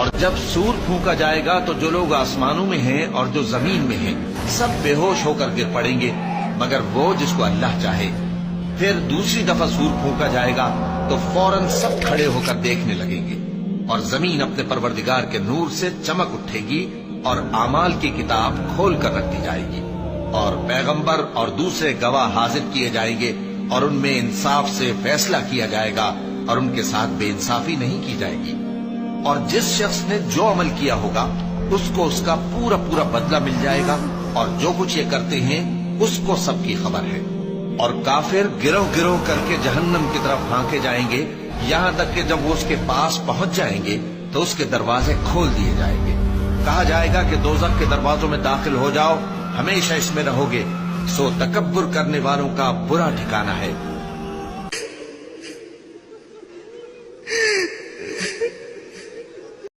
اور جب سور پھونکا جائے گا تو جو لوگ آسمانوں میں ہیں اور جو زمین میں ہیں سب بے ہوش ہو کر گر پڑیں گے مگر وہ جس کو اللہ چاہے۔ پھر دوسری دفعہ سور پھونکا جائے گا تو فوراً سب کھڑے ہو کر دیکھنے لگیں گے، اور زمین اپنے پروردگار کے نور سے چمک اٹھے گی اور اعمال کی کتاب کھول کر رکھ دی جائے گی، اور پیغمبر اور دوسرے گواہ حاضر کیے جائیں گے، اور ان میں انصاف سے فیصلہ کیا جائے گا اور ان کے ساتھ بے انصافی نہیں کی جائے گی۔ اور جس شخص نے جو عمل کیا ہوگا اس کو اس کا پورا پورا بدلہ مل جائے گا، اور جو کچھ یہ کرتے ہیں اس کو سب کی خبر ہے۔ اور کافر گروہ گروہ کر کے جہنم کی طرف پھانکے جائیں گے، یہاں تک کہ جب وہ اس کے پاس پہنچ جائیں گے تو اس کے دروازے کھول دیے جائیں گے، کہا جائے گا کہ دوزخ کے دروازوں میں داخل ہو جاؤ، ہمیشہ اس میں رہو گے، سو تکبر کرنے والوں کا برا ٹھکانہ ہے۔